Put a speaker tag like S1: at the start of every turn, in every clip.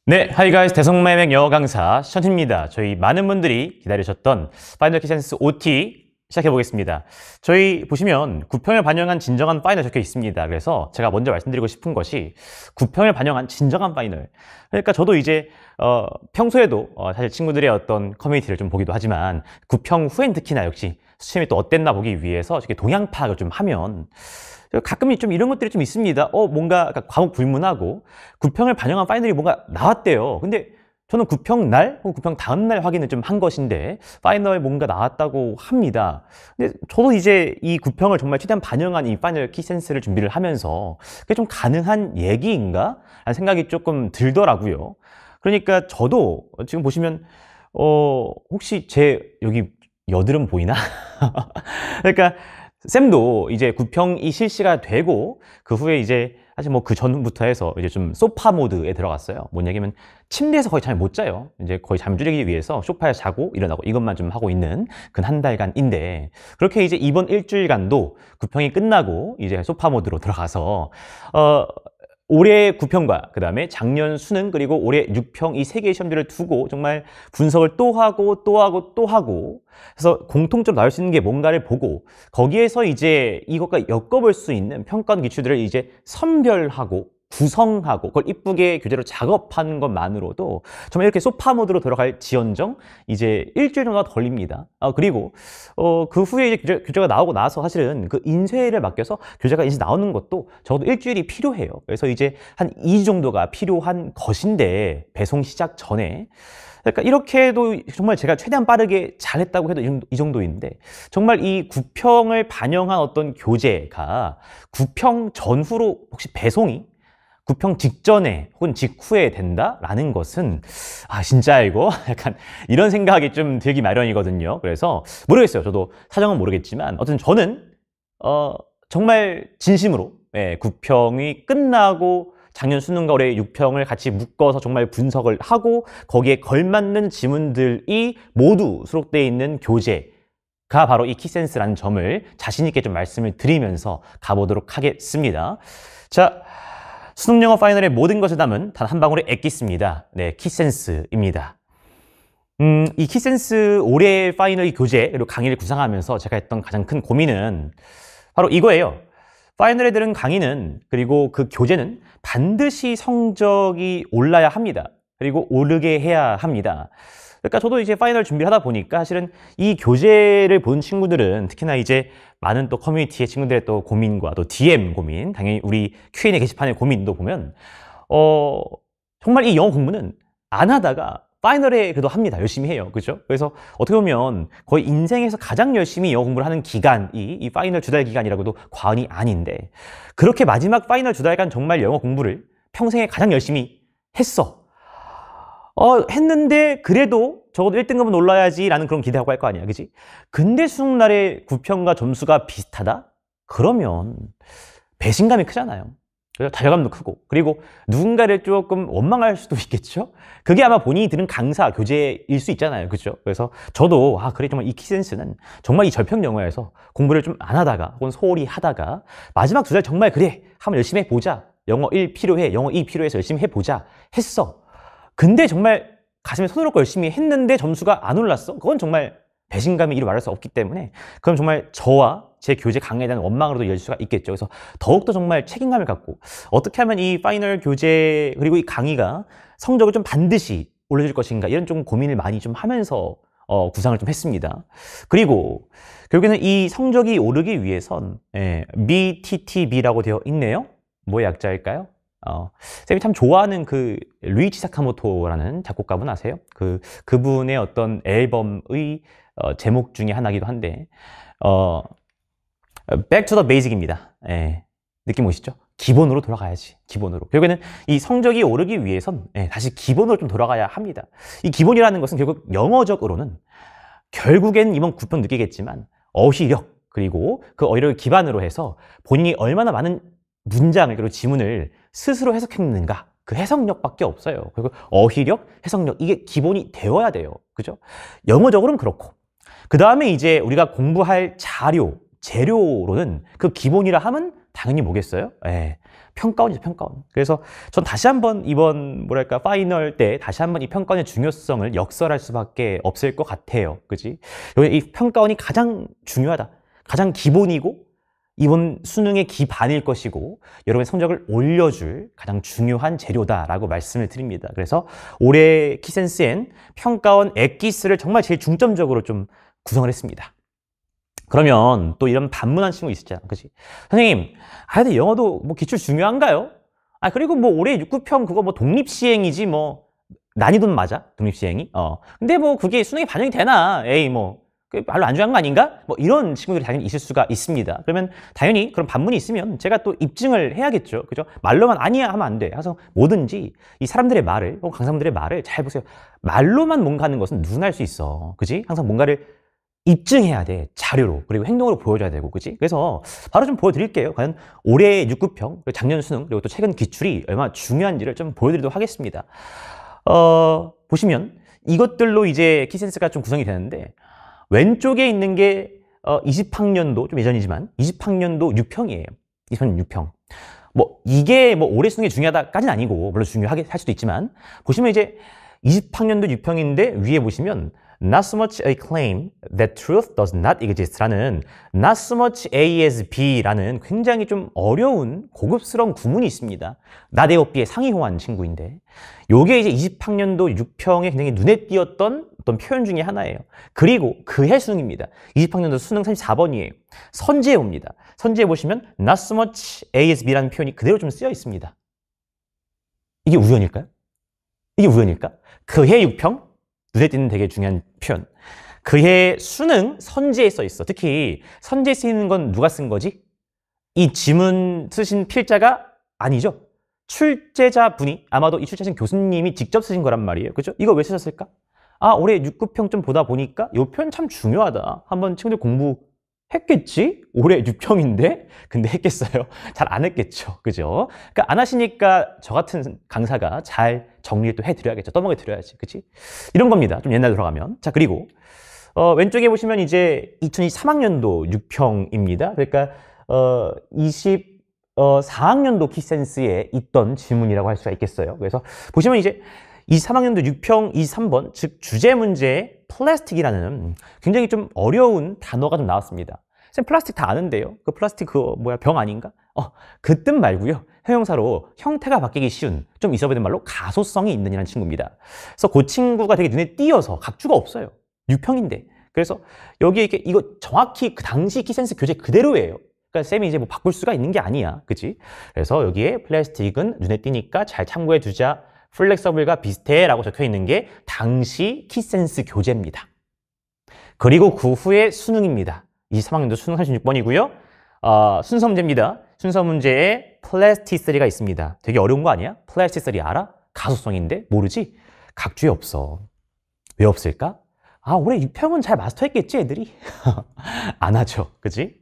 S1: 네, 하이 가이스 대성매매 영어 강사 션입니다. 저희 많은 분들이 기다리셨던 파이널 키센스 OT 시작해 보겠습니다. 저희 보시면 구평을 반영한 진정한 파이널 적혀 있습니다. 그래서 제가 먼저 말씀드리고 싶은 것이 구평을 반영한 진정한 파이널. 그러니까 저도 이제 평소에도 사실 친구들의 어떤 커뮤니티를 좀 보기도 하지만 구평 후엔 특히나 역시 시험이 또 어땠나 보기 위해서 이렇게 동향 파악을 좀 하면 가끔 좀 이런 것들이 좀 있습니다. 뭔가 과목 불문하고 구평을 반영한 파이널이 뭔가 나왔대요. 근데 저는 구평 날 혹은 구평 다음 날 확인을 좀 한 것인데 파이널에 뭔가 나왔다고 합니다. 근데 저도 이제 이 구평을 정말 최대한 반영한 이 파이널 키센스를 준비를 하면서 그게 좀 가능한 얘기인가? 라는 생각이 조금 들더라고요. 그러니까 저도 지금 보시면 혹시 제 여기 여드름 보이나? 그러니까 쌤도 이제 구평이 실시가 되고 그 후에 이제 사실 뭐 그 전부터 해서 이제 좀 소파 모드에 들어갔어요. 뭔 얘기면 침대에서 거의 잠을 못 자요. 이제 거의 잠 줄이기 위해서 소파에 자고 일어나고 이것만 좀 하고 있는 근 한 달간인데 그렇게 이제 이번 일주일간도 구평이 끝나고 이제 소파 모드로 들어가서 올해 9평과 그 다음에 작년 수능 그리고 올해 6평 이 세 개의 시험들을 두고 정말 분석을 또 하고 또 하고 또 하고 그래서 공통점 나올 수 있는 게 뭔가를 보고 거기에서 이제 이것과 엮어볼 수 있는 평가원 기출들을 이제 선별하고 구성하고 그걸 이쁘게 교재로 작업하는 것만으로도 정말 이렇게 소파 모드로 들어갈 지연정 이제 일주일 정도가 걸립니다. 그리고 그 후에 이제 교재가 나오고 나서 사실은 그 인쇄를 맡겨서 교재가 이제 나오는 것도 적어도 일주일이 필요해요. 그래서 이제 한 2주 정도가 필요한 것인데 배송 시작 전에 그러니까 이렇게 해도 정말 제가 최대한 빠르게 잘했다고 해도 이 정도인데 정말 이 구평을 반영한 어떤 교재가 구평 전후로 혹시 배송이 구평 직전에 혹은 직후에 된다라는 것은 진짜 이거 약간 이런 생각이 좀 들기 마련이거든요. 그래서 모르겠어요. 저도 사정은 모르겠지만 어쨌든 저는 정말 진심으로 구평이 끝나고 작년 수능과 올해 6평을 같이 묶어서 정말 분석을 하고 거기에 걸맞는 지문들이 모두 수록되어 있는 교재가 바로 이 키센스라는 점을 자신 있게 좀 말씀을 드리면서 가보도록 하겠습니다. 자, 수능 영어 파이널의 모든 것을 담은 단 한 방울의 액기스입니다. 네, 키센스입니다. 이 키센스 올해 파이널 교재 그리고 강의를 구상하면서 제가 했던 가장 큰 고민은 바로 이거예요. 파이널에 들은 강의는 그리고 그 교재는 반드시 성적이 올라야 합니다. 그리고 오르게 해야 합니다. 그러니까 저도 이제 파이널 준비를 하다 보니까 사실은 이 교재를 본 친구들은 특히나 이제 많은 또 커뮤니티의 친구들의 또 고민과 또 DM 고민, 당연히 우리 Q&A 게시판의 고민도 보면 정말 이 영어 공부는 안 하다가 파이널에 그래도 합니다. 열심히 해요. 그죠? 그래서 어떻게 보면 거의 인생에서 가장 열심히 영어 공부를 하는 기간이 이 파이널 2달 기간이라고도 과언이 아닌데 그렇게 마지막 파이널 2달간 정말 영어 공부를 평생에 가장 열심히 했어. 했는데 그래도 적어도 1등급은 올라야지 라는 그런 기대하고 할 거 아니야. 그지? 근데 수능날에 구평과 점수가 비슷하다? 그러면 배신감이 크잖아요. 그래서 자괴감도 크고 그리고 누군가를 조금 원망할 수도 있겠죠? 그게 아마 본인이 들은 강사, 교재일 수 있잖아요. 그죠? 그래서 저도 그래 정말 이 키센스는 정말 이 절평 영어에서 공부를 좀 안 하다가 혹은 소홀히 하다가 마지막 2달 정말 그래 한번 열심히 해보자. 영어 1 필요해, 영어 2 필요해서 열심히 해보자 했어. 근데 정말 가슴에 손을 얹고 열심히 했는데 점수가 안 올랐어? 그건 정말 배신감이 이루 말할 수 없기 때문에 그럼 정말 저와 제 교재 강의에 대한 원망으로도 이어질 수가 있겠죠. 그래서 더욱더 정말 책임감을 갖고 어떻게 하면 이 파이널 교재 그리고 이 강의가 성적을 좀 반드시 올려줄 것인가 이런 좀 고민을 많이 좀 하면서 구상을 좀 했습니다. 그리고 결국에는 이 성적이 오르기 위해선 BTTB라고 되어 있네요. 뭐의 약자일까요? 쌤이 참 좋아하는 그 루이치 사카모토라는 작곡가분 아세요? 그분의 어떤 앨범의 제목 중에 하나이기도 한데 Back to the Basic입니다. 느낌 오시죠? 기본으로 돌아가야지. 기본으로. 결국에는 이 성적이 오르기 위해선 다시 기본으로 좀 돌아가야 합니다. 이 기본이라는 것은 결국 영어적으로는 결국엔 이번 9평 느끼겠지만 어휘력 그리고 그 어휘력을 기반으로 해서 본인이 얼마나 많은 문장을 그리고 지문을 스스로 해석했는가 그 해석력밖에 없어요. 그리고 어휘력, 해석력 이게 기본이 되어야 돼요. 그죠? 영어적으로는 그렇고 그 다음에 이제 우리가 공부할 자료 재료로는 그 기본이라 하면 당연히 뭐겠어요? 예, 평가원이죠, 평가원. 그래서 전 다시 한번 이번 뭐랄까 파이널 때 다시 한번 이 평가원의 중요성을 역설할 수밖에 없을 것 같아요. 그지? 여기 이 평가원이 가장 중요하다. 가장 기본이고 이번 수능의 기반일 것이고 여러분의 성적을 올려줄 가장 중요한 재료다라고 말씀을 드립니다. 그래서 올해 키센스엔 평가원 엑기스를 정말 제일 중점적으로 좀 구성을 했습니다. 그러면 또 이런 반문한 친구 있었잖아. 그치? 선생님, 근데 영어도 뭐 기출 중요한가요? 그리고 뭐 올해 6급평 그거 뭐 독립시행이지 뭐 난이도는 맞아. 독립시행이. 근데 뭐 그게 수능에 반영이 되나? 에이 뭐 별로 안 중요한 거 아닌가? 뭐 이런 친구들이 당연히 있을 수가 있습니다. 그러면 당연히 그런 반문이 있으면 제가 또 입증을 해야겠죠. 그죠? 말로만 아니야 하면 안 돼. 그래서 뭐든지 이 사람들의 말을, 혹은 강사분들의 말을 잘 보세요. 말로만 뭔가 하는 것은 누구나 할 수 있어. 그지? 항상 뭔가를 입증해야 돼. 자료로. 그리고 행동으로 보여줘야 되고. 그지? 그래서 바로 좀 보여드릴게요. 과연 올해 6급평, 작년 수능, 그리고 또 최근 기출이 얼마나 중요한지를 좀 보여드리도록 하겠습니다. 보시면 이것들로 이제 키센스가 좀 구성이 되는데 왼쪽에 있는 게 20학년도, 좀 예전이지만 20학년도 6평이에요. 20학년 6평. 뭐 이게 뭐 올해 수능이 중요하다까지는 아니고 물론 중요하게 할 수도 있지만 보시면 이제 20학년도 6평인데 위에 보시면 Not so much a claim that truth does not exist라는 not so much A as B라는 굉장히 좀 어려운 고급스러운 구문이 있습니다. not A or B의 상위 호환 친구인데 요게 이제 20학년도 6평에 굉장히 눈에 띄었던 어떤 표현 중에 하나예요. 그리고 그해 수능입니다. 20학년도 수능 34번이에요. 선지에 옵니다. 선지에 보시면 not so much A as B라는 표현이 그대로 좀 쓰여 있습니다. 이게 우연일까요? 이게 우연일까? 그해 6평? 눈에 띄는 되게 중요한 표현. 그해 수능 선지에 써 있어. 특히 선지에 쓰이는 건 누가 쓴 거지? 이 지문 쓰신 필자가 아니죠. 출제자분이 아마도 이 출제하신 교수님이 직접 쓰신 거란 말이에요. 그죠? 이거 왜 쓰셨을까? 올해 6급평 좀 보다 보니까 이 표현 참 중요하다. 한번 친구들 공부했겠지? 올해 6평인데? 근데 했겠어요? 잘 안 했겠죠. 그죠? 그러니까 안 하시니까 저 같은 강사가 잘 정리를 또 해드려야겠죠. 떠먹여 드려야지. 그치? 이런 겁니다. 좀 옛날 들어가면. 자, 그리고 왼쪽에 보시면 이제 2023학년도 6평입니다. 그러니까 24학년도 키센스에 있던 질문이라고 할 수가 있겠어요. 그래서 보시면 이제 23학년도 6평 23번, 즉 주제 문제에 플라스틱이라는 굉장히 좀 어려운 단어가 좀 나왔습니다. 쌤 플라스틱 다 아는데요. 그 플라스틱 그거 뭐야 병 아닌가? 그 뜻 말고요. 형용사로 형태가 바뀌기 쉬운, 좀 있어 보이는 말로 가소성이 있는 이라는 친구입니다. 그래서 그 친구가 되게 눈에 띄어서 각주가 없어요. 6평인데. 그래서 여기에 이거 정확히 그 당시 키센스 교재 그대로예요. 그러니까 쌤이 이제 뭐 바꿀 수가 있는 게 아니야. 그치? 그래서 여기에 플라스틱은 눈에 띄니까 잘 참고해 두자. 플렉서블과 비슷해 라고 적혀 있는 게 당시 키센스 교재입니다. 그리고 그 후에 수능입니다. 23학년도 수능 36번이고요. 순서 문제입니다. 순서 문제에 플라스티시티가 있습니다. 되게 어려운 거 아니야? 플라스티시티 알아? 가소성인데 모르지? 각주에 없어. 왜 없을까? 올해 6평은 잘 마스터했겠지 애들이? 안 하죠. 그치?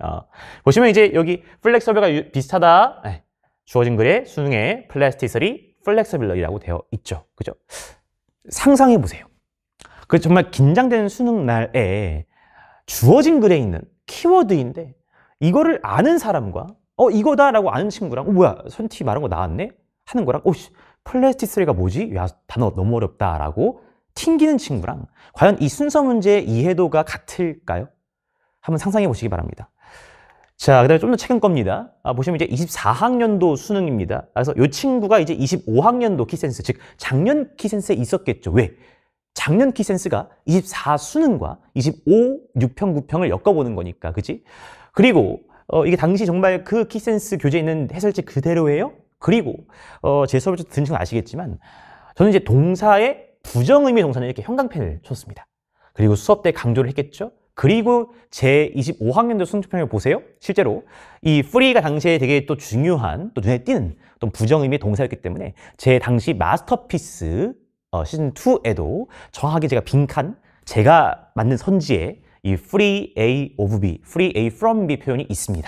S1: 보시면 이제 여기 플렉서블과 비슷하다. 주어진 글에 수능에 플라스티시티 플렉서빌러이라고 되어 있죠. 그죠? 상상해 보세요. 그 정말 긴장되는 수능 날에 주어진 글에 있는 키워드인데 이거를 아는 사람과 이거다라고 아는 친구랑 뭐야 선티 말한 거 나왔네? 하는 거랑 플라스티스가 뭐지? 야 단어 너무 어렵다라고 튕기는 친구랑 과연 이 순서 문제의 이해도가 같을까요? 한번 상상해 보시기 바랍니다. 자, 그 다음에 좀 더 최근 겁니다. 보시면 이제 24학년도 수능입니다. 그래서 이 친구가 이제 25학년도 키센스, 즉 작년 키센스에 있었겠죠. 왜? 작년 키센스가 24 수능과 25, 6평, 9평을 엮어보는 거니까, 그치? 그리고 이게 당시 정말 그 키센스 교재에 있는 해설지 그대로예요. 그리고 제 수업을 좀 듣는 친구 아시겠지만 저는 이제 동사의 부정의미 동사는 이렇게 형광펜을 쳤습니다. 그리고 수업 때 강조를 했겠죠. 그리고 제 25학년도 수능평을 보세요. 실제로 이 free가 당시에 되게 또 중요한 또 눈에 띄는 또 부정의미의 동사였기 때문에 제 당시 마스터피스 시즌 2에도 정확하게 제가 빈칸 제가 만든 선지에 이 free A of B, free A from B 표현이 있습니다.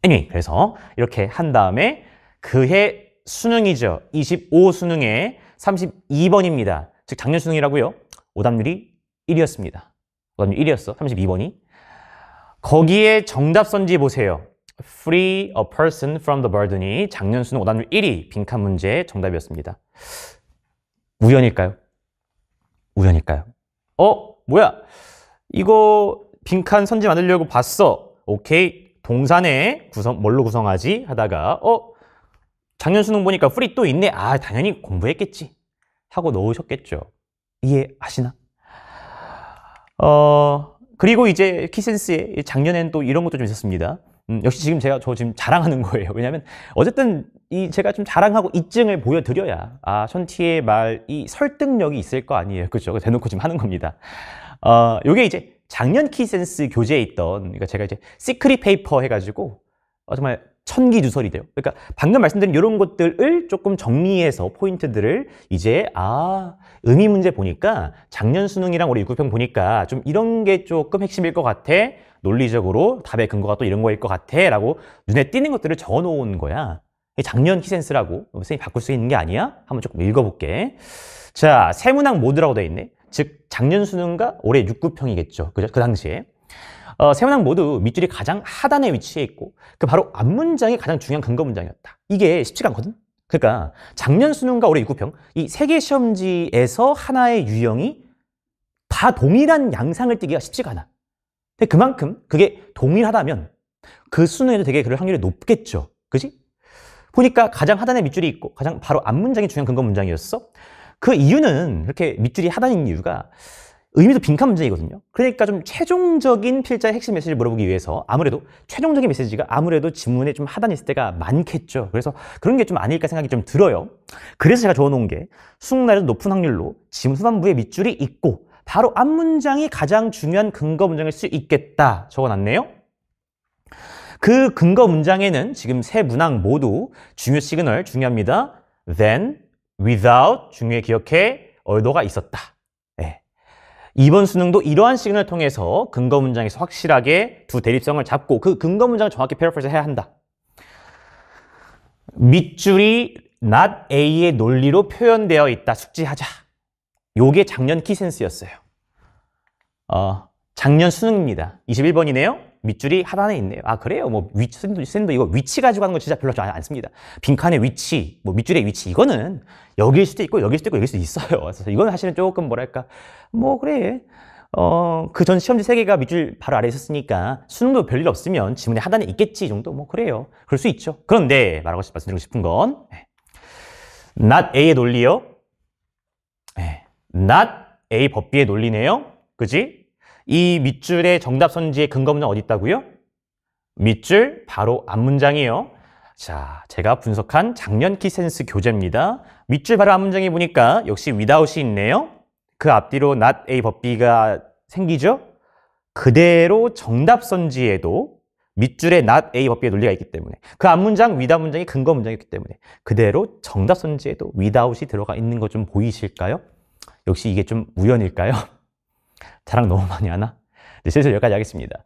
S1: anyway, 그래서 이렇게 한 다음에 그해 수능이죠. 25 수능에 32번입니다. 즉 작년 수능이라고요. 오답률이 1이었습니다. 오답률 1이었어. 32번이. 거기에 정답 선지 보세요. Free a person from the burden이 작년 수능 오답률 1위 빈칸 문제 정답이었습니다. 우연일까요? 우연일까요? 뭐야? 이거 빈칸 선지 만들려고 봤어. 오케이. 동사네 뭘로 구성하지? 하다가 작년 수능 보니까 free 또 있네. 아, 당연히 공부했겠지. 하고 넣으셨겠죠. 이해하시나? 그리고 이제 키센스에 작년엔 또 이런 것도 좀 있었습니다. 역시 지금 저 지금 자랑하는 거예요. 왜냐면 어쨌든 제가 좀 자랑하고 이증을 보여드려야 션티의 말이 설득력이 있을 거 아니에요. 그죠? 대놓고 지금 하는 겁니다. 요게 이제 작년 키센스 교재에 있던, 그러니까 제가 이제 시크릿 페이퍼 해가지고 정말 천기누설이 돼요. 그러니까 방금 말씀드린 이런 것들을 조금 정리해서 포인트들을 이제 의미 문제 보니까 작년 수능이랑 올해 육구평 보니까 좀 이런 게 조금 핵심일 것 같아. 논리적으로 답의 근거가 또 이런 거일 것 같아 라고 눈에 띄는 것들을 적어 놓은 거야. 작년 키센스라고 선생님이 바꿀 수 있는 게 아니야? 한번 조금 읽어볼게. 자, 세문항 모드라고 되어 있네. 즉 작년 수능과 올해 육구평이겠죠. 그죠? 그 당시에 세문항 모두 밑줄이 가장 하단에 위치해 있고 그 바로 앞문장이 가장 중요한 근거 문장이었다. 이게 쉽지가 않거든. 그러니까 작년 수능과 올해 육구평 이 세 개 시험지에서 하나의 유형이 다 동일한 양상을 띠기가 쉽지가 않아. 근데 그만큼 그게 동일하다면 그 수능에도 되게 그럴 확률이 높겠죠. 그지? 보니까 가장 하단에 밑줄이 있고 가장 바로 앞문장이 중요한 근거 문장이었어. 그 이유는 이렇게 밑줄이 하단인 이유가 의미도 빈칸 문장이거든요. 그러니까 좀 최종적인 필자의 핵심 메시지를 물어보기 위해서 아무래도 최종적인 메시지가 아무래도 지문에 좀 하단에 있을 때가 많겠죠. 그래서 그런 게 좀 아닐까 생각이 좀 들어요. 그래서 제가 적어놓은 게 수능날에도 높은 확률로 지문 후반부에 밑줄이 있고 바로 앞문장이 가장 중요한 근거 문장일 수 있겠다 적어놨네요. 그 근거 문장에는 지금 세 문항 모두 중요 시그널 중요합니다. then, without, 중요해 기억해, 얼더가 있었다. 네. 이번 수능도 이러한 시그널을 통해서 근거 문장에서 확실하게 두 대립성을 잡고 그 근거 문장을 정확히 패러프레이즈 해야 한다. 밑줄이 not A의 논리로 표현되어 있다. 숙지하자. 요게 작년 키센스였어요. 작년 수능입니다. 21번이네요. 밑줄이 하단에 있네요. 그래요. 뭐 쌤도 이거 위치 가지고 하는 거 진짜 별로 안 씁니다. 빈칸의 위치, 뭐 밑줄의 위치 이거는 여기일 수도 있고 여기일 수도 있고 여기일 수도 있어요. 그래서 이거는 사실은 조금 뭐랄까 그래. 그 전 시험지 3개가 밑줄 바로 아래에 있었으니까 수능도 별일 없으면 지문의 하단에 있겠지 이 정도 그래요. 그럴 수 있죠. 그런데 말씀드리고 싶은 건 not A의 논리요. not A 법비의 논리네요. 그지? 이 밑줄의 정답 선지의 근거 문장 어디 있다고요? 밑줄 바로 앞문장이에요. 자, 제가 분석한 작년 키센스 교재입니다. 밑줄 바로 앞문장에 보니까 역시 without이 있네요. 그 앞뒤로 not A 법비가 생기죠? 그대로 정답 선지에도 밑줄에 not A 법비의 논리가 있기 때문에 그 앞문장, without 문장이 근거 문장이기 때문에 그대로 정답 선지에도 without이 들어가 있는 거 좀 보이실까요? 역시 이게 좀 우연일까요? 자랑 너무 많이 하나? 네, 슬슬 여기까지 하겠습니다.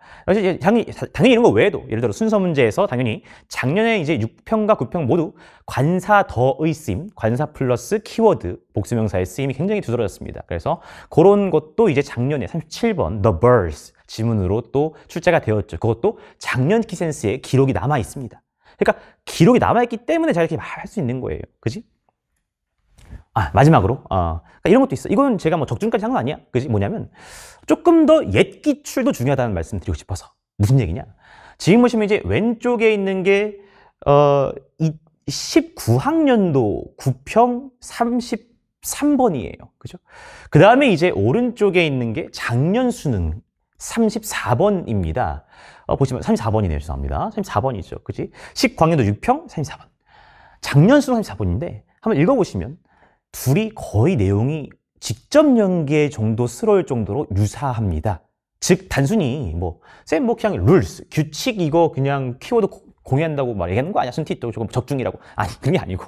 S1: 당연히 이런 거 외에도 예를 들어 순서 문제에서 당연히 작년에 이제 6평과 9평 모두 관사 더의 쓰임, 관사 플러스 키워드, 복수명사의 쓰임이 굉장히 두드러졌습니다. 그래서 그런 것도 이제 작년에 37번 The Birds 지문으로 또 출제가 되었죠. 그것도 작년 키센스에 기록이 남아 있습니다. 그러니까 기록이 남아 있기 때문에 제가 이렇게 말할 수 있는 거예요. 그지? 마지막으로 그러니까 이런 것도 있어. 이건 제가 뭐 적중까지 한 거 아니야. 그지? 뭐냐면 조금 더 옛 기출도 중요하다는 말씀 드리고 싶어서. 무슨 얘기냐? 지금 보시면 이제 왼쪽에 있는 게 19학년도 9평 33번이에요. 그죠? 그 다음에 이제 오른쪽에 있는 게 작년 수능 34번입니다. 보시면 34번이네요. 죄송합니다. 34번이죠. 그지? 19학년도 6평 34번. 작년 수능 34번인데 한번 읽어보시면 둘이 거의 내용이 직접 연계 정도스러울 정도로 유사합니다. 즉 단순히 쌤 그냥 룰스, 규칙 이거 그냥 키워드 공유한다고 얘기하는 거 아니야? 순티 또 조금 적중이라고. 아니 그런 게 아니고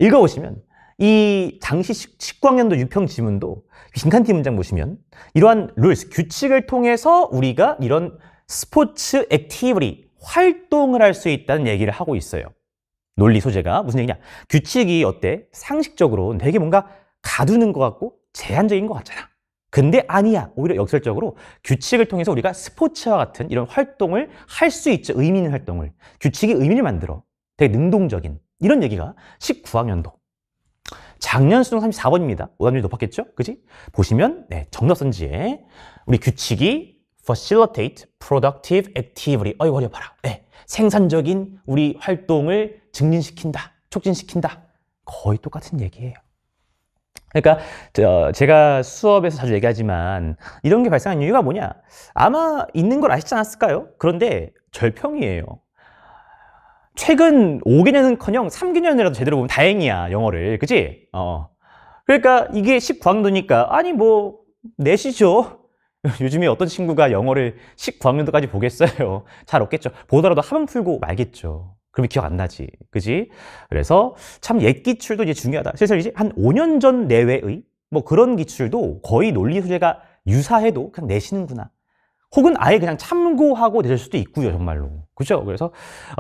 S1: 읽어보시면 이 당시 19학년도 유평 지문도 빈칸티 문장 보시면 이러한 룰스, 규칙을 통해서 우리가 이런 스포츠 액티비티, 활동을 할 수 있다는 얘기를 하고 있어요. 논리 소재가 무슨 얘기냐? 규칙이 어때? 상식적으로 되게 뭔가 가두는 것 같고 제한적인 것 같잖아. 근데 아니야. 오히려 역설적으로 규칙을 통해서 우리가 스포츠와 같은 이런 활동을 할 수 있죠. 의미 있는 활동을. 규칙이 의미를 만들어. 되게 능동적인. 이런 얘기가 19학년도. 작년 수능 34번입니다. 오답률이 높았겠죠? 그지? 보시면 네, 정답 선지에 우리 규칙이 facilitate productive activity. 어이구 어려봐라. 네, 생산적인 우리 활동을 증진시킨다. 촉진시킨다. 거의 똑같은 얘기예요. 그러니까 제가 수업에서 자주 얘기하지만 이런 게 발생한 이유가 뭐냐? 아마 있는 걸 아시지 않았을까요? 그런데 절평이에요. 최근 5개년은커녕 3개년이라도 제대로 보면 다행이야, 영어를. 그치? 그러니까 이게 19학년도니까 아니 뭐 내시죠. 요즘에 어떤 친구가 영어를 19학년도까지 보겠어요. 잘 없겠죠. 보더라도 한번 풀고 말겠죠. 그러면 기억 안 나지. 그지? 그래서 참 옛 기출도 이제 중요하다. 그래서 이제 한 5년 전 내외의 뭐 그런 기출도 거의 논리 소재가 유사해도 그냥 내시는구나. 혹은 아예 그냥 참고하고 내실 수도 있고요, 정말로. 그죠? 그래서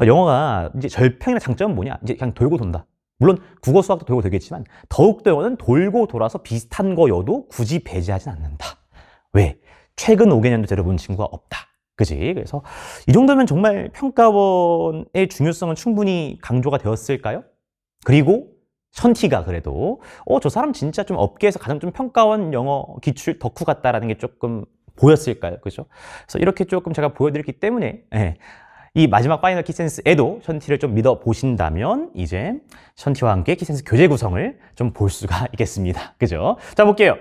S1: 영어가 이제 절평이나 장점은 뭐냐? 이제 그냥 돌고 돈다. 물론 국어 수학도 돌고 돌겠지만 더욱더 영어는 돌고 돌아서 비슷한 거여도 굳이 배제하진 않는다. 왜? 최근 5개년도 들어본 친구가 없다. 그지? 그래서 이 정도면 정말 평가원의 중요성은 충분히 강조가 되었을까요? 그리고 션티가 그래도 저 사람 진짜 좀 업계에서 가장 좀 평가원 영어 기출 덕후 같다라는 게 조금 보였을까요? 그죠? 그래서 이렇게 조금 제가 보여드렸기 때문에 이 마지막 파이널 키센스에도 션티를 좀 믿어보신다면 이제 션티와 함께 키센스 교재 구성을 좀 볼 수가 있겠습니다. 그죠? 자, 볼게요.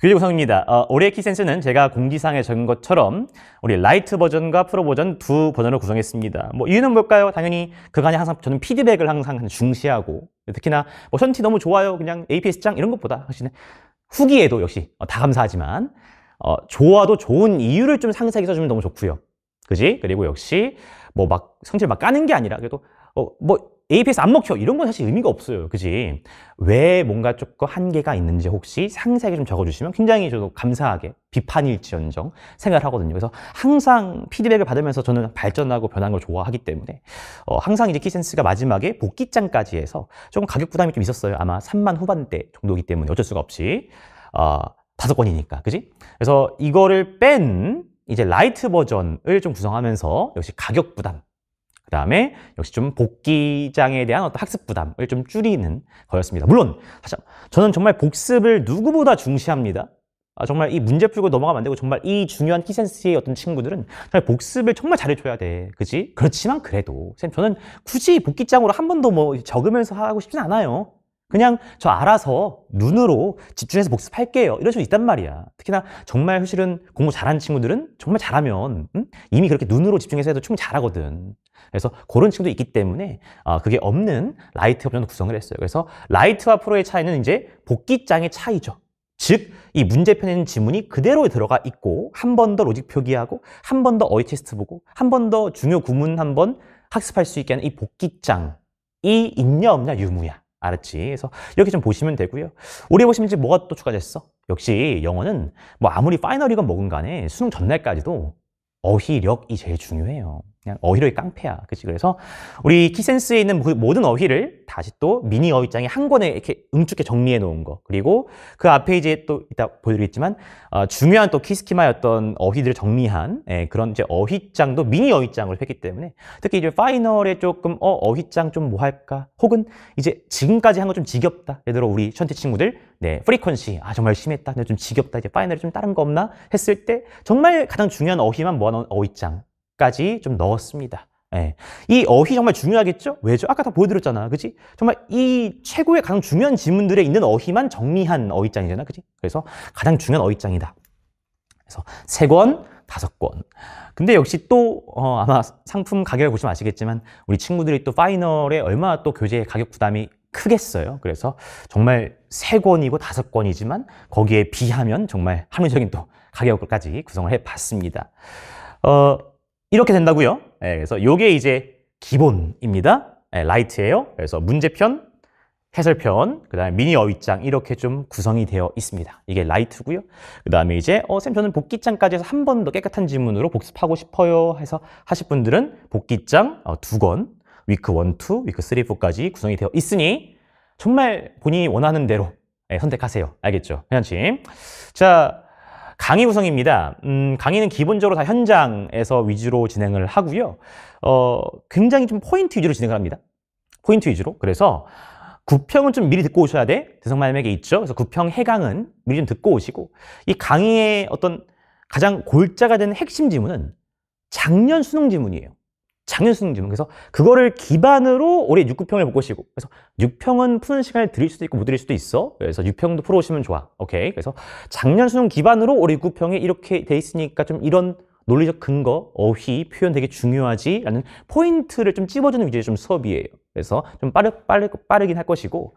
S1: 교재 구성입니다. 올해 키센스는 제가 공지사항에 적은 것처럼 우리 라이트 버전과 프로 버전 두 버전으로 구성했습니다. 뭐 이유는 뭘까요? 당연히 그간에 항상 저는 피드백을 항상 중시하고 특히나 뭐 션티 너무 좋아요. 그냥 APS장 이런 것보다 사실 후기에도 역시 다 감사하지만 좋아도 좋은 이유를 좀 상세하게 써주면 너무 좋고요. 그지? 그리고 역시 뭐 막 성질 막 까는 게 아니라 그래도 뭐 APS 안 먹혀 이런 건 사실 의미가 없어요. 그지? 왜 뭔가 조금 한계가 있는지 혹시 상세하게 좀 적어주시면 굉장히 저도 감사하게 비판일지언정 생각을 하거든요. 그래서 항상 피드백을 받으면서 저는 발전하고 변하는 걸 좋아하기 때문에 항상 이제 키센스가 마지막에 복귀장까지 해서 조금 가격 부담이 좀 있었어요. 아마 3만 후반대 정도이기 때문에 어쩔 수가 없이 5권이니까. 그지? 그래서 이거를 뺀 이제 라이트 버전을 좀 구성하면서 역시 가격 부담 그 다음에 역시 좀 복귀장에 대한 어떤 학습 부담을 좀 줄이는 거였습니다. 물론 사실 저는 정말 복습을 누구보다 중시합니다. 정말 이 문제 풀고 넘어가면 안 되고 정말 이 중요한 키센스의 어떤 친구들은 정말 복습을 정말 잘해줘야 돼. 그지? 그렇지만 그래도 쌤 저는 굳이 복귀장으로 한 번 더 뭐 적으면서 하고 싶진 않아요. 그냥 저 알아서 눈으로 집중해서 복습할게요. 이럴 수 있단 말이야. 특히나 정말 사실은 공부 잘하는 친구들은 정말 잘하면 이미 그렇게 눈으로 집중해서 해도 충분히 잘하거든. 그래서 그런 친구도 있기 때문에 그게 없는 라이트 버전을 구성을 했어요. 그래서 라이트와 프로의 차이는 이제 복귀장의 차이죠. 즉, 이 문제편에 있는 지문이 그대로 들어가 있고 한 번 더 로직 표기하고 한 번 더 어휘 테스트 보고 한 번 더 중요 구문 한 번 학습할 수 있게 하는 이 복귀장이 있냐 없냐 유무야. 알았지? 그래서 이렇게 좀 보시면 되고요. 올해 보시면 이제 뭐가 또 추가됐어? 역시 영어는 뭐 아무리 파이널이건 뭐건 간에 수능 전날까지도 어휘력이 제일 중요해요. 그냥 어휘력이 깡패야. 그치? 그래서 우리 키센스에 있는 모든 어휘를 다시 또 미니 어휘장에 한 권에 이렇게 응축해 정리해 놓은 거. 그리고 그 앞에 이제 또 이따 보여드리겠지만, 중요한 또 키스키마였던 어휘들을 정리한 그런 이제 어휘장도 미니 어휘장을 했기 때문에 특히 이제 파이널에 조금 어휘장 좀 뭐 할까? 혹은 이제 지금까지 한 거 좀 지겹다. 예를 들어 우리 션티 친구들, 프리퀀시. 정말 열심히 했다. 근데 좀 지겹다. 이제 파이널에 좀 다른 거 없나? 했을 때 정말 가장 중요한 어휘만 모아놓은 어휘장. 까지 좀 넣었습니다. 이 어휘 정말 중요하겠죠? 왜죠? 아까 다 보여드렸잖아. 그치? 정말 이 최고의 가장 중요한 지문들에 있는 어휘만 정리한 어휘장이잖아. 그치? 그래서 가장 중요한 어휘장이다. 그래서 3권, 5권. 근데 역시 또 아마 상품 가격을 보시면 아시겠지만 우리 친구들이 또 파이널에 얼마나 또 교재 가격 부담이 크겠어요. 그래서 정말 3권이고 5권이지만 거기에 비하면 정말 합리적인 또 가격까지 구성을 해봤습니다. 이렇게 된다고요. 그래서 요게 이제 기본입니다. 라이트예요. 그래서 문제편, 해설편, 그 다음에 미니 어휘장 이렇게 좀 구성이 되어 있습니다. 이게 라이트고요. 그 다음에 이제 쌤 저는 복귀장까지 해서 한 번 더 깨끗한 지문으로 복습하고 싶어요 해서 하실 분들은 복귀장 2권, 위크 1, 2, 위크 3, 4까지 구성이 되어 있으니 정말 본인이 원하는 대로 선택하세요. 알겠죠? 괜찮지? 자, 강의 구성입니다. 강의는 기본적으로 다 현장에서 위주로 진행을 하고요. 굉장히 좀 포인트 위주로 진행을 합니다. 포인트 위주로. 그래서 구평은 좀 미리 듣고 오셔야 돼. 대성마님에게 있죠. 그래서 구평 해강은 미리 좀 듣고 오시고, 이 강의의 어떤 가장 골자가 되는 핵심 지문은 작년 수능 지문이에요. 작년 수능 지문. 그래서 그거를 기반으로 올해 6구평을 볼 것이고, 그래서 6평은 푸는 시간을 드릴 수도 있고 못 드릴 수도 있어. 그래서 6평도 풀어오시면 좋아. 오케이. 그래서 작년 수능 기반으로 올해 6구평에 이렇게 돼 있으니까 좀 이런 논리적 근거, 어휘, 표현 되게 중요하지 라는 포인트를 좀 찝어주는 위주의 좀 수업이에요. 그래서 좀 빠르긴 할 것이고,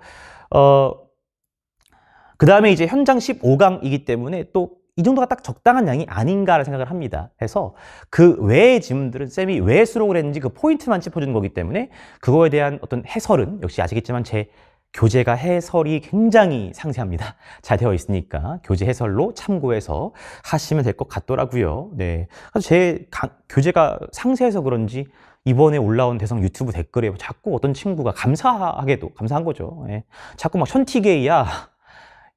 S1: 그 다음에 이제 현장 15강이기 때문에 또 이 정도가 딱 적당한 양이 아닌가를 생각을 합니다. 해서 그 외의 지문들은 쌤이 왜 수록을 했는지 그 포인트만 짚어주는 거기 때문에 그거에 대한 어떤 해설은 역시 아시겠지만 제 교재가 해설이 굉장히 상세합니다. 잘 되어 있으니까 교재 해설로 참고해서 하시면 될 것 같더라고요. 네, 제 교재가 상세해서 그런지 이번에 올라온 대성 유튜브 댓글에 자꾸 어떤 친구가 감사하게도 감사한 거죠. 네. 자꾸 막 현티게이야.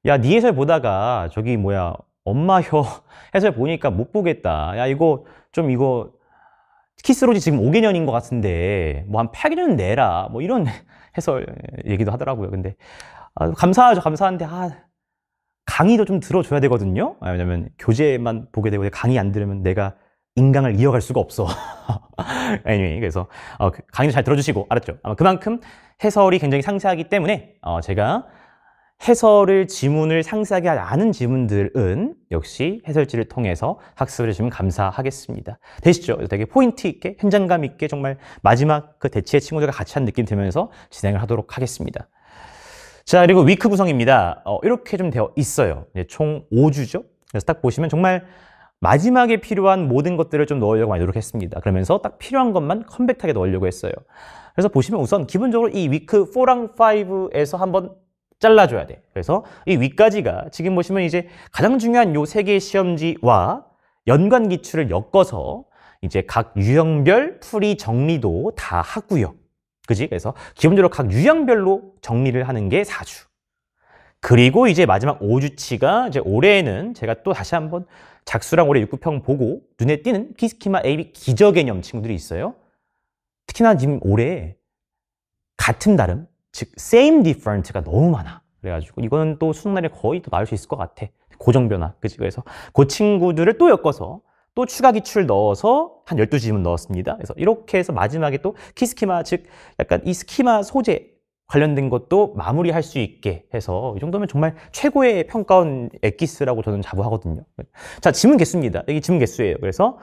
S1: 야, 네 해설 보다가 저기 뭐야 엄마 혀 해설 보니까 못 보겠다. 야, 이거 키스로지 지금 5개년인 것 같은데 뭐 한 8개년 내라. 뭐 이런 해설 얘기도 하더라고요. 근데 감사하죠. 감사한데 강의도 좀 들어줘야 되거든요. 왜냐면 교재만 보게 되고 강의 안 들으면 내가 인강을 이어갈 수가 없어. anyway, 그래서 강의도 잘 들어주시고, 알았죠? 아마 그만큼 해설이 굉장히 상세하기 때문에 제가 해설을 지문을 상세하게 아는 지문들은 역시 해설지를 통해서 학습을 해주시면 감사하겠습니다. 되시죠? 되게 포인트 있게, 현장감 있게 정말 마지막 그 대치의 친구들과 같이 한 느낌 들면서 진행을 하도록 하겠습니다. 자, 그리고 위크 구성입니다. 이렇게 좀 되어 있어요. 총 5주죠? 그래서 딱 보시면 정말 마지막에 필요한 모든 것들을 좀 넣으려고 많이 노력했습니다. 그러면서 딱 필요한 것만 컴팩트하게 넣으려고 했어요. 그래서 보시면 우선 기본적으로 이 위크 4랑 5에서 한번 잘라줘야 돼. 그래서 이 위까지가 지금 보시면 이제 가장 중요한 요 세 개의 시험지와 연관 기출을 엮어서 이제 각 유형별 풀이 정리도 다 하고요. 그지? 그래서 기본적으로 각 유형별로 정리를 하는 게 4주. 그리고 이제 마지막 5주치가 이제 올해는 제가 또 다시 한번 작수랑 올해 6구평 보고 눈에 띄는 키스키마 AB 기저개념 친구들이 있어요. 특히나 지금 올해 같은 다름, 즉 same different가 너무 많아. 그래가지고 이거는 또 수능날에 거의 또 나올 수 있을 것 같아. 고정 변화. 그치? 그래서 그 친구들을 또 엮어서 또 추가 기출 넣어서 한 12지문 넣었습니다. 그래서 이렇게 해서 마지막에 또 키스키마, 즉 약간 이 스키마 소재 관련된 것도 마무리할 수 있게 해서 이 정도면 정말 최고의 평가원 엑기스라고 저는 자부하거든요. 자, 지문 개수입니다. 여기 지문 개수예요. 그래서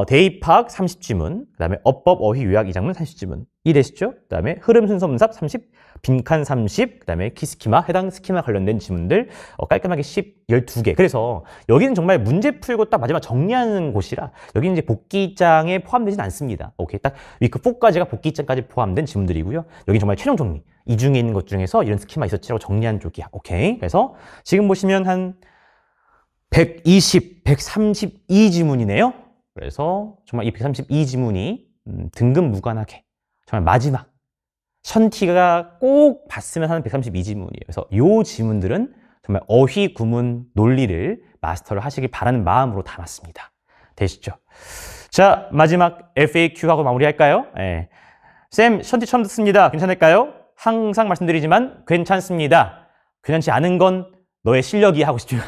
S1: 대입학 30지문, 그 다음에 어법, 어휘, 요약 2장문 30지문. 이해되시죠? 그 다음에 흐름, 순서, 문삽 30, 빈칸 30, 그 다음에 키스키마, 해당 스키마 관련된 지문들 깔끔하게 12개. 그래서 여기는 정말 문제 풀고 딱 마지막 정리하는 곳이라 여기는 이제 복귀장에 포함되진 않습니다. 오케이, 딱 위크 4까지가 복귀장까지 포함된 지문들이고요. 여기는 정말 최종 정리. 이 중에 있는 것 중에서 이런 스키마 있었지라고 정리한 쪽이야. 오케이. 그래서 지금 보시면 한 120, 132지문이네요. 그래서 정말 이 132지문이 등급 무관하게 정말 마지막 션티가 꼭 봤으면 하는 132지문이에요. 그래서 이 지문들은 정말 어휘, 구문, 논리를 마스터를 하시길 바라는 마음으로 담았습니다. 되시죠? 자, 마지막 FAQ하고 마무리할까요? 네. 쌤, 션티 처음 듣습니다. 괜찮을까요? 항상 말씀드리지만 괜찮습니다. 괜찮지 않은 건 너의 실력이 하고 싶지만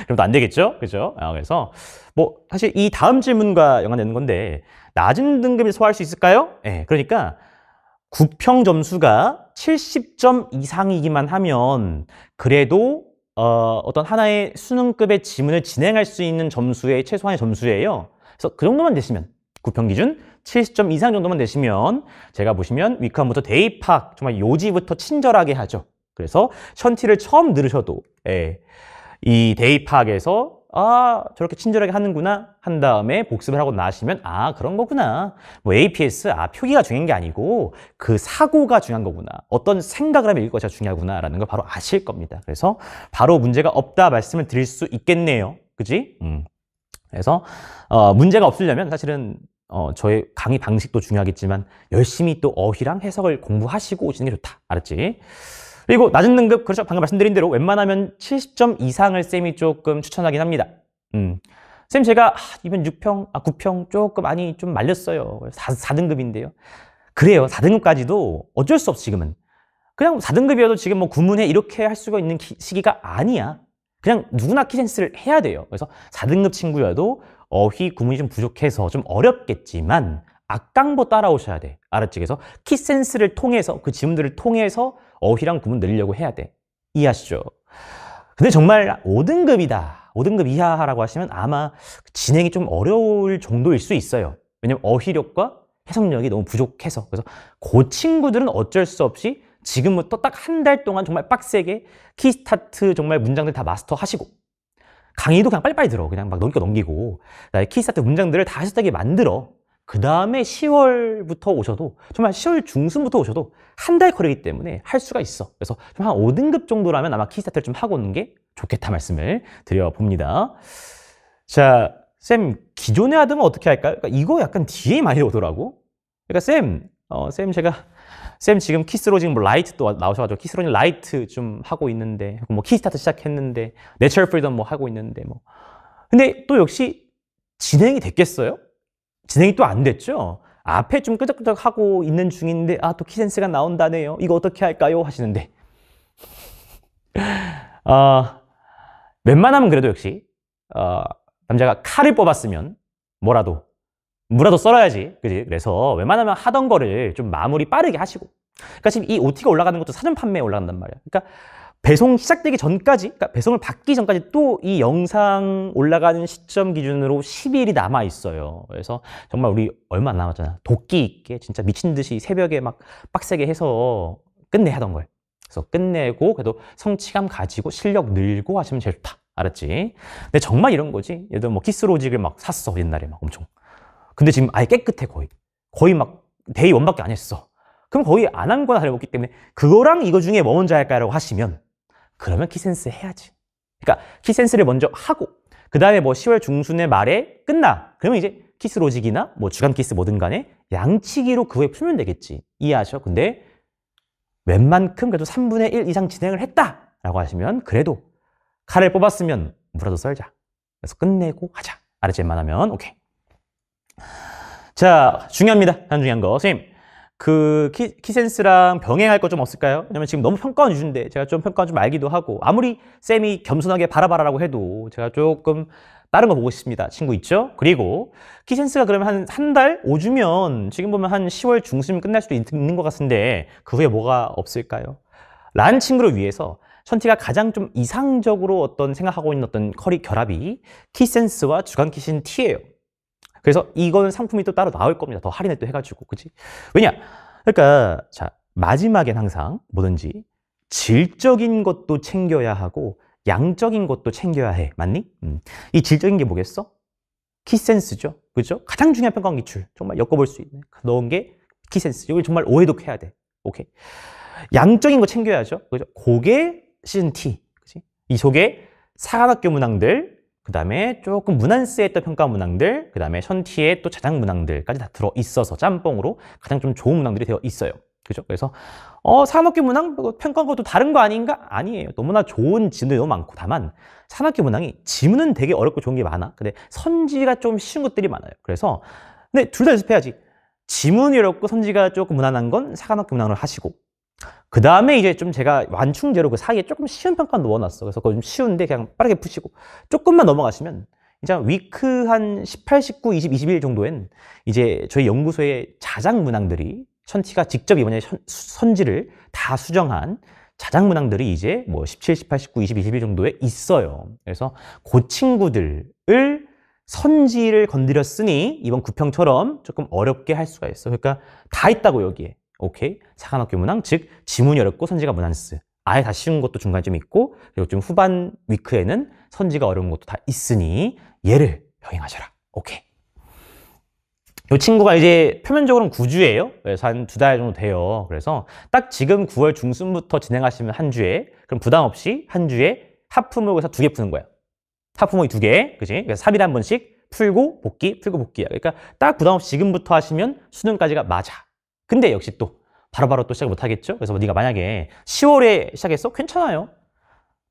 S1: 그럼 또 안 되겠죠? 그죠? 그래서 뭐 사실 이 다음 질문과 연관되는 건데 낮은 등급을 소화할 수 있을까요? 네, 그러니까 구평 점수가 70점 이상이기만 하면 그래도 어떤 하나의 수능급의 지문을 진행할 수 있는 점수의 최소한의 점수예요. 그래서 그 정도만 되시면 구평 기준 70점 이상 정도만 되시면 제가 보시면 위크 1부터 대입학 정말 요지부터 친절하게 하죠. 그래서 션티를 처음 들으셔도 이 대입학에서 저렇게 친절하게 하는구나 한 다음에 복습을 하고 나시면 그런 거구나. 뭐 APS 표기가 중요한 게 아니고 그 사고가 중요한 거구나. 어떤 생각을 하면 읽을 것이 중요하구나 라는 걸 바로 아실 겁니다. 그래서 바로 문제가 없다 말씀을 드릴 수 있겠네요. 그지? 그래서 문제가 없으려면 사실은 저의 강의 방식도 중요하겠지만 열심히 또 어휘랑 해석을 공부하시고 오시는 게 좋다. 알았지? 그리고 낮은 등급, 그렇죠. 방금 말씀드린 대로 웬만하면 70점 이상을 쌤이 조금 추천하긴 합니다. 쌤, 제가 이번 6평, 9평 조금 많이 좀 말렸어요. 4등급인데요. 그래요. 4등급까지도 어쩔 수 없어, 지금은. 그냥 4등급이어도 지금 뭐 구문해 이렇게 할 수가 있는 시기가 아니야. 그냥 누구나 키센스를 해야 돼요. 그래서 4등급 친구여도 어휘 구문이 좀 부족해서 좀 어렵겠지만 악강보 따라오셔야 돼. 알았지? 그래서 키센스를 통해서 그 지문들을 통해서 어휘랑 구문 늘리려고 해야 돼. 이해하시죠? 근데 정말 5등급이다. 5등급 이하라고 하시면 아마 진행이 좀 어려울 정도일 수 있어요. 왜냐면 어휘력과 해석력이 너무 부족해서. 그래서 그 친구들은 어쩔 수 없이 지금부터 딱 한 달 동안 정말 빡세게 키스타트 정말 문장들 다 마스터하시고 강의도 그냥 빨리빨리 들어. 그냥 막 넘기고 키스타트 문장들을 다 해석되게 만들어. 그 다음에 10월부터 오셔도 정말 10월 중순부터 오셔도 한 달 거리기 때문에 할 수가 있어. 그래서 좀 한 5등급 정도라면 아마 키스타트를 좀 하고 오는 게 좋겠다 말씀을 드려봅니다. 자, 쌤 기존에 하던 건 어떻게 할까요? 그러니까 이거 약간 뒤에 많이 오더라고. 그러니까 쌤 지금 키스로 지금 뭐 라이트 또 나오셔가지고 키스로는 라이트 좀 하고 있는데 뭐 키스타트 시작했는데 내추럴 프리덤 뭐 하고 있는데 뭐 근데 또 역시 진행이 됐겠어요? 진행이 또 안 됐죠? 앞에 좀 끄적끄적 하고 있는 중인데 또 키센스가 나온다네요. 이거 어떻게 할까요? 하시는데 웬만하면 그래도 역시 남자가 칼을 뽑았으면 뭐라도 무라도 썰어야지. 그지? 그래서 웬만하면 하던 거를 좀 마무리 빠르게 하시고. 그러니까 지금 이 OT가 올라가는 것도 사전 판매에 올라간단 말이야. 그러니까 배송 시작되기 전까지, 그러니까 배송을 받기 전까지 또 이 영상 올라가는 시점 기준으로 10일이 남아 있어요. 그래서 정말 우리 얼마 안 남았잖아. 도끼 있게 진짜 미친 듯이 새벽에 막 빡세게 해서 끝내 하던 걸. 그래서 끝내고 그래도 성취감 가지고 실력 늘고 하시면 제일 좋다. 알았지? 근데 정말 이런 거지. 예를 들어 뭐 키스로직을 막 샀어. 옛날에 막 엄청. 근데 지금 아예 깨끗해 거의 막 데이 1밖에 안 했어. 그럼 거의 안 한 거나 다름없기 때문에 그거랑 이거 중에 뭐 먼저 할까라고 하시면 그러면 키센스 해야지. 그러니까 키센스를 먼저 하고 그 다음에 뭐 10월 중순의 말에 끝나. 그러면 이제 키스로직이나 뭐 주간 키스 뭐든 간에 양치기로 그 후에 풀면 되겠지. 이해하셔? 근데 웬만큼 그래도 3분의 1 이상 진행을 했다라고 하시면 그래도 칼을 뽑았으면 무라도 썰자. 그래서 끝내고 하자. 알았지? 웬만하면 오케이. 자, 중요합니다. 가장 중요한 거. 선생님, 그 키센스랑 병행할 거 좀 없을까요? 왜냐면 지금 너무 평가원 위주인데 제가 좀 평가원 좀 알기도 하고 아무리 쌤이 겸손하게 바라바라라고 해도 제가 조금 다른 거 보고 싶습니다. 친구 있죠? 그리고 키센스가 그러면 한 달? 5주면 지금 보면 한 10월 중순이면 끝날 수도 있는 것 같은데 그 후에 뭐가 없을까요? 라는 친구를 위해서 션티가 가장 좀 이상적으로 어떤 생각하고 있는 어떤 커리 결합이 키센스와 주간 키신 T예요. 그래서 이건 상품이 또 따로 나올 겁니다. 더 할인을 또 해가지고. 그치? 왜냐? 그러니까, 자, 마지막엔 항상 뭐든지 질적인 것도 챙겨야 하고 양적인 것도 챙겨야 해. 맞니? 이 질적인 게 뭐겠어? 키센스죠. 그죠? 가장 중요한 평가원 기출. 정말 엮어볼 수 있는. 넣은 게 키센스. 이걸 정말 오해독해야 돼. 오케이. 양적인 거 챙겨야죠. 그죠? 그게 시즌 T. 그치? 이 속에 사관학교 문항들, 그 다음에 조금 무난스에 했던 평가 문항들, 그 다음에 션티의 또 자작 문항들까지 다 들어있어서 짬뽕으로 가장 좀 좋은 문항들이 되어 있어요. 그죠? 그래서 산업교 문항 평가한 것도 다른 거 아닌가? 아니에요. 너무나 좋은 지문들이 너무 많고 다만 산업교 문항이 지문은 되게 어렵고 좋은 게 많아. 근데 선지가 좀 쉬운 것들이 많아요. 그래서 근데 둘 다 연습해야지. 지문이 어렵고 선지가 조금 무난한 건 사관학교 문항을 하시고 그 다음에 이제 좀 제가 완충제로 그 사이에 조금 쉬운 평가 넣어놨어. 그래서 그거 좀 쉬운데 그냥 빠르게 푸시고 조금만 넘어가시면 이제 위크 한 18, 19, 20, 21 정도엔 이제 저희 연구소의 자작 문항들이 션티가 직접 이번에 선지를 다 수정한 자작 문항들이 이제 뭐 17, 18, 19, 20, 21 정도에 있어요. 그래서 그 친구들을 선지를 건드렸으니 이번 구평처럼 조금 어렵게 할 수가 있어. 그러니까 다 있다고 여기에. 오케이. 사관학교 문항, 즉 지문이 어렵고 선지가 무난스. 아예 다 쉬운 것도 중간에 좀 있고 그리고 좀 후반 위크에는 선지가 어려운 것도 다 있으니 얘를 병행하셔라. 오케이. 이 친구가 이제 표면적으로는 9주예요. 그래서 한 2달 정도 돼요. 그래서 딱 지금 9월 중순부터 진행하시면 한 주에 그럼 부담 없이 한 주에 하프모의고사 2개 푸는 거야. 하프모의 2개. 그지? 그래서 3일에 한 번씩 풀고 복기, 풀고 복기야. 그러니까 딱 부담 없이 지금부터 하시면 수능까지가 맞아. 근데 역시 또 바로바로 또 시작 못 하겠죠? 그래서 네가 만약에 10월에 시작했어? 괜찮아요.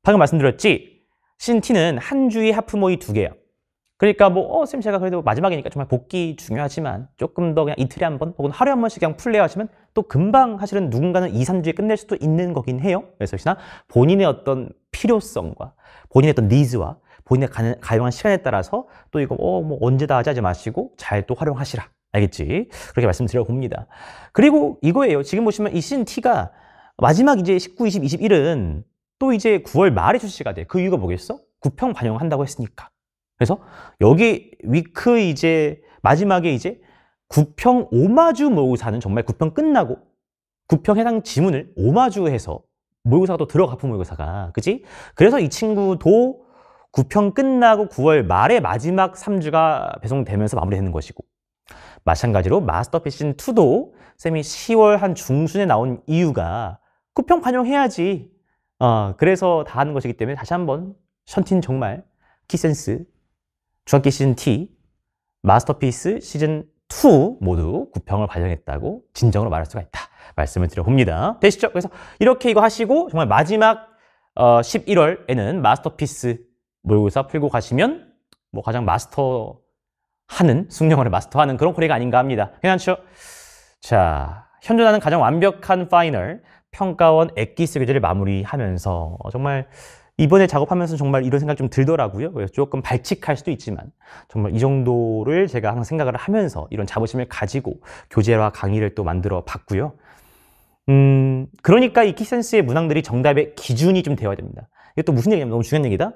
S1: 방금 말씀드렸지? 신티는 한 주에 하프모의 2개야. 그러니까 뭐, 쌤 제가 그래도 마지막이니까 정말 복귀 중요하지만 조금 더 그냥 이틀에 한 번 혹은 하루에 한 번씩 그냥 풀래요 하시면 또 금방 사실은 누군가는 2, 3주에 끝낼 수도 있는 거긴 해요. 그래서 역시나 본인의 어떤 필요성과 본인의 어떤 니즈와 본인의 가용한 시간에 따라서 또 이거 뭐 언제다 하지 마시고 잘 또 활용하시라. 알겠지? 그렇게 말씀드려 봅니다. 그리고 이거예요. 지금 보시면 이 시즌 T가 마지막 이제 19, 20, 21은 또 이제 9월 말에 출시가 돼. 그 이유가 뭐겠어? 9평 반영한다고 했으니까. 그래서 여기 위크 이제 마지막에 이제 9평 오마주 모의고사는 정말 9평 끝나고 9평 해당 지문을 오마주해서 모의고사가 또 들어가품 모의고사가 그치? 그래서 이 친구도 9평 끝나고 9월 말에 마지막 3주가 배송되면서 마무리되는 것이고 마찬가지로 마스터피스 시즌 2도 쌤이 10월 한 중순에 나온 이유가 9평 반영해야지 그래서 다 하는 것이기 때문에 다시 한번 션틴 정말 키센스 중학기 시즌 T, 마스터피스 시즌 2 모두 9평을 발령했다고 진정으로 말할 수가 있다. 말씀을 드려봅니다. 되시죠? 그래서 이렇게 이거 하시고 정말 마지막 11월에는 마스터피스 모의고사 풀고 가시면 뭐 가장 마스터하는, 숙련어를 마스터하는 그런 코리가 아닌가 합니다. 괜찮죠? 자, 현존하는 가장 완벽한 파이널 평가원 엑기스 교재를 마무리하면서 정말 이번에 작업하면서 정말 이런 생각이 좀 들더라고요. 그래서 조금 발칙할 수도 있지만 정말 이 정도를 제가 항상 생각을 하면서 이런 자부심을 가지고 교재와 강의를 또 만들어 봤고요. 그러니까 이 키센스의 문항들이 정답의 기준이 좀 되어야 됩니다. 이게 또 무슨 얘기냐면 너무 중요한 얘기다.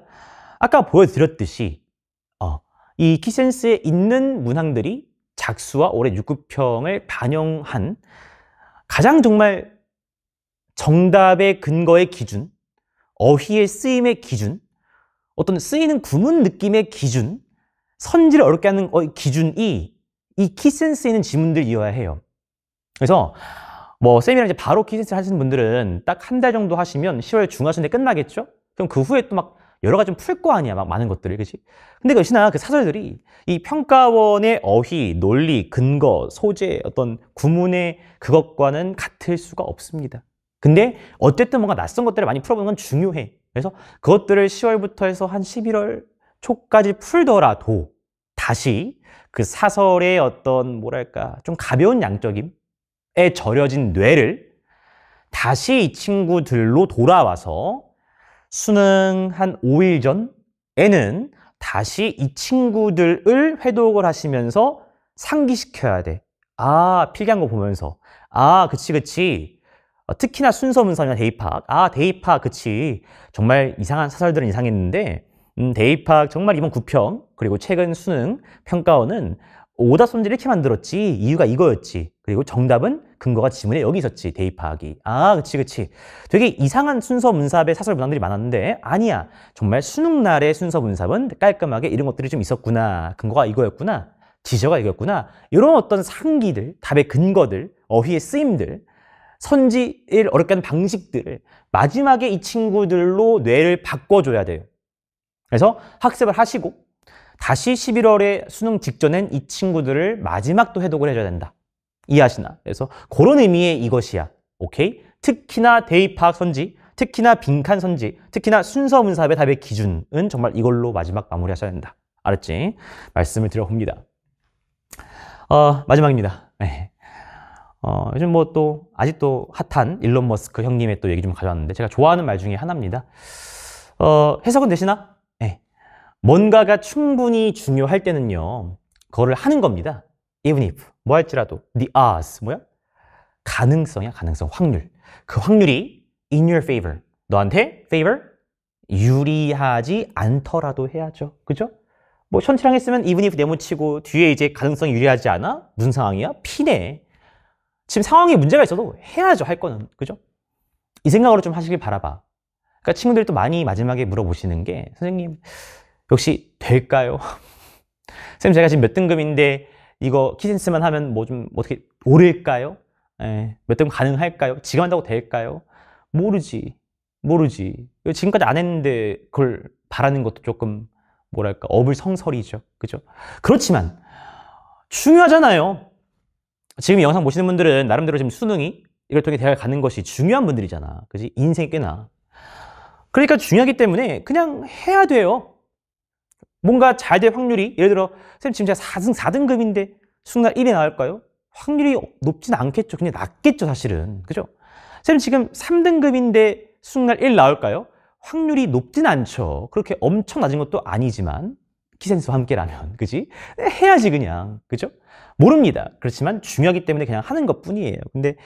S1: 아까 보여드렸듯이 이 키센스에 있는 문항들이 작수와 올해 6급형을 반영한 가장 정말 정답의 근거의 기준, 어휘의 쓰임의 기준, 어떤 쓰이는 구문 느낌의 기준, 선지를 어렵게 하는 기준이 이 키센스에 있는 지문들이어야 해요. 그래서 뭐 쌤이랑 이제 바로 키센스 하시는 분들은 딱 한 달 정도 하시면 10월 중하순에 끝나겠죠? 그럼 그 후에 또 막 여러 가지 좀 풀 거 아니야, 막 많은 것들을, 그치? 근데 역시나 그 사설들이 이 평가원의 어휘, 논리, 근거, 소재, 어떤 구문의 그것과는 같을 수가 없습니다. 근데 어쨌든 뭔가 낯선 것들을 많이 풀어보는 건 중요해. 그래서 그것들을 10월부터 해서 한 11월 초까지 풀더라도 다시 그 사설의 어떤 뭐랄까 좀 가벼운 양적임에 절여진 뇌를 다시 이 친구들로 돌아와서 수능 한 5일 전에는 다시 이 친구들을 회독을 하시면서 상기시켜야 돼. 필기한 거 보면서. 그치. 특히나 순서 문서나 대입학. 대입학, 그치. 정말 이상한 사설들은 이상했는데, 대입학 정말 이번 9평, 그리고 최근 수능 평가원은 오답 손지를 이렇게 만들었지. 이유가 이거였지. 그리고 정답은 근거가 지문에 여기 있었지. 대입학이. 그치. 되게 이상한 순서 문삽의 사설 문항들이 많았는데, 아니야. 정말 수능날의 순서 문삽은 깔끔하게 이런 것들이 좀 있었구나. 근거가 이거였구나. 지저가 이거였구나. 이런 어떤 상기들, 답의 근거들, 어휘의 쓰임들, 선지를 어렵게 하는 방식들을 마지막에 이 친구들로 뇌를 바꿔줘야 돼요. 그래서 학습을 하시고 다시 11월에 수능 직전엔 이 친구들을 마지막 또 해독을 해줘야 된다. 이해하시나? 그래서 그런 의미의 이것이야. 오케이? 특히나 대입학 선지, 특히나 빈칸 선지, 특히나 순서 문삽의 답의 기준은 정말 이걸로 마지막 마무리하셔야 된다. 알았지? 말씀을 드려봅니다. 마지막입니다. 네. 요즘 뭐 또 아직도 핫한 일론 머스크 형님의 또 얘기 좀 가져왔는데 제가 좋아하는 말 중에 하나입니다. 해석은 되시나? 네. 뭔가가 충분히 중요할 때는요, 그거를 하는 겁니다. Even if, 뭐 할지라도, the odds, 뭐야? 가능성이야, 가능성, 확률. 그 확률이 in your favor, 너한테 favor, 유리하지 않더라도 해야죠. 그죠? 뭐 션티랑 했으면 even if 네모치고 뒤에 이제 가능성이 유리하지 않아? 무슨 상황이야? 피네. 지금 상황에 문제가 있어도 해야죠, 할 거는. 그죠? 이 생각으로 좀 하시길 바라봐. 그러니까 친구들이 또 많이 마지막에 물어보시는 게, 선생님, 역시 될까요? 선생님, 제가 지금 몇 등급인데 이거 키센스만 하면 뭐 좀 어떻게 오를까요? 몇 등급 가능할까요? 지금 한다고 될까요? 모르지. 지금까지 안 했는데 그걸 바라는 것도 조금 뭐랄까 어불성설이죠. 그죠? 그렇지만 중요하잖아요. 지금 이 영상 보시는 분들은 나름대로 지금 수능이 이걸 통해 대학을 가는 것이 중요한 분들이잖아. 그지? 인생이 꽤나. 그러니까 중요하기 때문에 그냥 해야 돼요. 뭔가 잘 될 확률이, 예를 들어 쌤 지금 제가 4등급인데 수능날 1이 나올까요? 확률이 높진 않겠죠. 그냥 낮겠죠, 사실은. 그죠? 쌤 지금 3등급인데 수능날 1 나올까요? 확률이 높진 않죠. 그렇게 엄청 낮은 것도 아니지만 키센스와 함께라면, 그지? 해야지 그냥, 그죠? 모릅니다. 그렇지만 중요하기 때문에 그냥 하는 것뿐이에요. 근데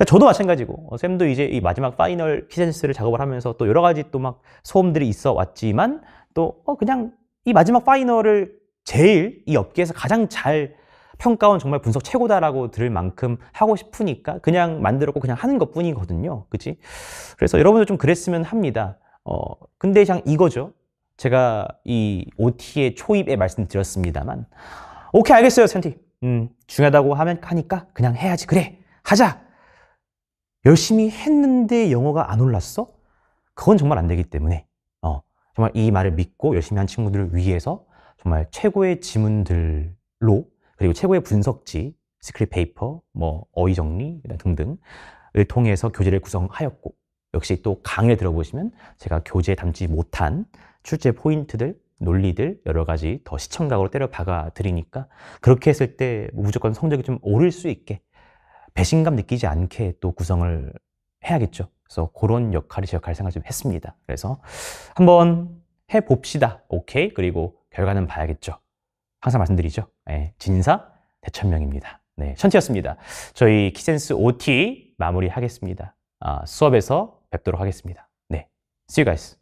S1: 저도 마찬가지고 쌤도 이제 이 마지막 파이널 키센스를 작업을 하면서 또 여러 가지 또 막 소음들이 있어 왔지만 또 그냥 이 마지막 파이널을 제일 이 업계에서 가장 잘 평가원 정말 분석 최고다라고 들을 만큼 하고 싶으니까 그냥 만들었고 그냥 하는 것뿐이거든요. 그치? 그래서 여러분도 좀 그랬으면 합니다. 근데 그냥 이거죠. 제가 이 OT의 초입에 말씀드렸습니다만 오케이 알겠어요 센티. 중요하다고 하니까 그냥 해야지. 그래 하자. 열심히 했는데 영어가 안 올랐어? 그건 정말 안 되기 때문에 정말 이 말을 믿고 열심히 한 친구들을 위해서 정말 최고의 지문들로 그리고 최고의 분석지, 스크립 페이퍼, 뭐 어휘 정리 등등을 통해서 교재를 구성하였고 역시 또 강의를 들어보시면 제가 교재에 담지 못한 출제 포인트들, 논리들 여러 가지 더 시청각으로 때려 박아 드리니까 그렇게 했을 때 무조건 성적이 좀 오를 수 있게 배신감 느끼지 않게 또 구성을 해야겠죠. 그래서 그런 역할이 제 역할 생각 좀 했습니다. 그래서 한번 해봅시다. 오케이. 그리고 결과는 봐야겠죠. 항상 말씀드리죠. 네, 진사 대천명입니다. 네, 천티였습니다. 저희 키센스 OT 마무리하겠습니다. 수업에서 뵙도록 하겠습니다. 네, see you guys.